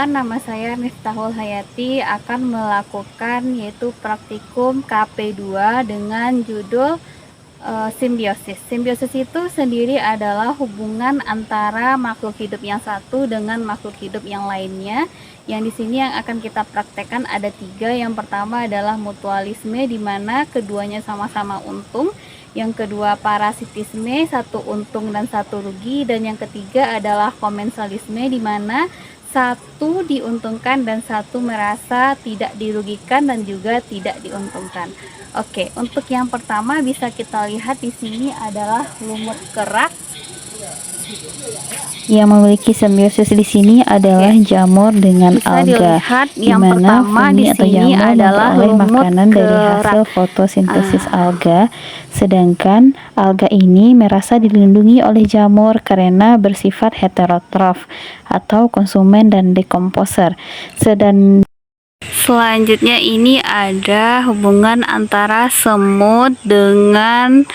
Perkenalkan, nama saya Miftahul Hayati, akan melakukan yaitu praktikum KP2 dengan judul simbiosis. Simbiosis itu sendiri adalah hubungan antara makhluk hidup yang satu dengan makhluk hidup yang lainnya. Yang di sini yang akan kita praktekkan ada 3. Yang pertama adalah mutualisme, di mana keduanya sama-sama untung. Yang kedua parasitisme, 1 untung dan 1 rugi. Dan yang ketiga adalah komensalisme, di mana 1 diuntungkan dan 1 merasa tidak dirugikan dan juga tidak diuntungkan. Oke, untuk yang pertama bisa kita lihat di sini adalah lumut kerak. Yang memiliki simbiosis di sini adalah jamur dengan bisa alga. Dilihat Di yang mana pertama fungi di atau sini jamur adalah memperoleh lumut makanan dari kerak. hasil fotosintesis alga, sedangkan alga ini merasa dilindungi oleh jamur karena bersifat heterotrof atau konsumen dan dekomposer. Selanjutnya ini ada hubungan antara semut dengan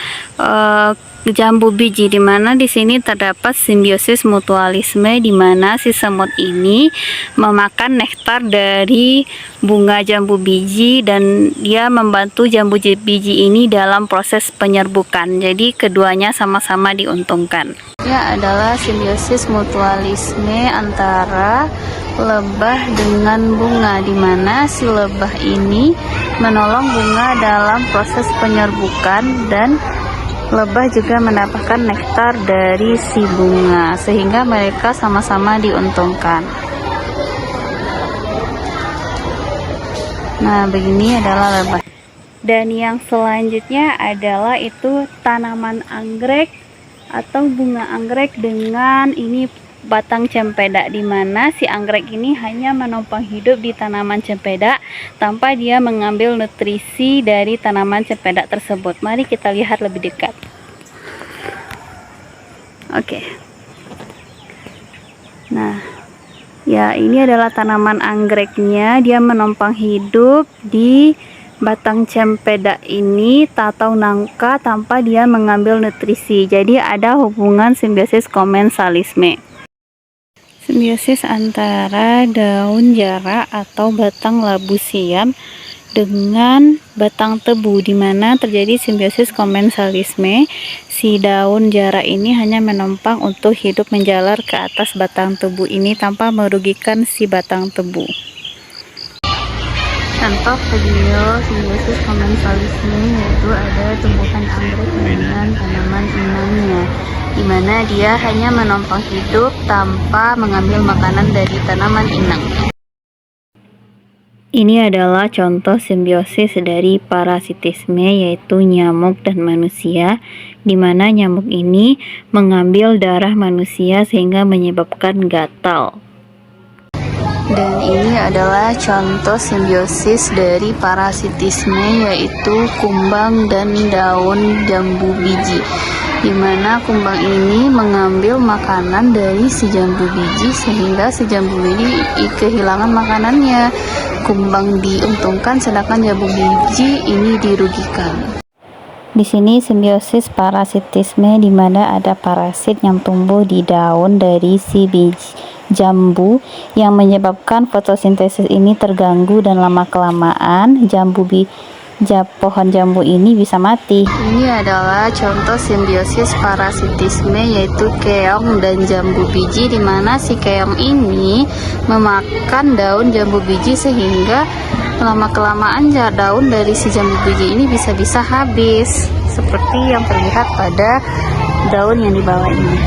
jambu biji, di mana di sini terdapat simbiosis mutualisme, di mana si semut ini memakan nektar dari bunga jambu biji dan dia membantu jambu biji ini dalam proses penyerbukan. Jadi keduanya sama-sama diuntungkan. Ini adalah simbiosis mutualisme antara lebah dengan bunga, di mana si lebah ini menolong bunga dalam proses penyerbukan dan lebah juga mendapatkan nektar dari si bunga, sehingga mereka sama-sama diuntungkan. Nah, begini adalah lebah. Dan yang selanjutnya adalah itu tanaman anggrek atau bunga anggrek dengan ini batang cempedak, di mana si anggrek ini hanya menumpang hidup di tanaman cempedak tanpa dia mengambil nutrisi dari tanaman cempedak tersebut. Mari kita lihat lebih dekat. Oke. Nah, ya ini adalah tanaman anggreknya, dia menumpang hidup di batang cempedak ini atau nangka tanpa dia mengambil nutrisi. Jadi ada hubungan simbiosis komensalisme. Simbiosis antara daun jara atau batang labu siam dengan batang tebu, di mana terjadi simbiosis komensalisme. Si daun jara ini hanya menumpang untuk hidup menjalar ke atas batang tebu ini tanpa merugikan si batang tebu. Contoh video simbiosis komensalisme yaitu ada tumbuhan anggrek dengan tanaman inangnya, di mana dia hanya menumpang hidup tanpa mengambil makanan dari tanaman inang. Ini adalah contoh simbiosis dari parasitisme, yaitu nyamuk dan manusia, di mana nyamuk ini mengambil darah manusia sehingga menyebabkan gatal. Dan ini adalah contoh simbiosis dari parasitisme, yaitu kumbang dan daun jambu biji, di mana kumbang ini mengambil makanan dari si jambu biji sehingga si jambu biji kehilangan makanannya. Kumbang diuntungkan sedangkan jambu biji ini dirugikan. Di sini simbiosis parasitisme, di mana ada parasit yang tumbuh di daun dari si biji jambu yang menyebabkan fotosintesis ini terganggu, dan lama-kelamaan pohon jambu ini bisa mati. Ini adalah contoh simbiosis parasitisme, yaitu keong dan jambu biji, di mana si keong ini memakan daun jambu biji sehingga lama-kelamaan daun dari si jambu biji ini bisa-bisa habis, seperti yang terlihat pada daun yang di bawah ini.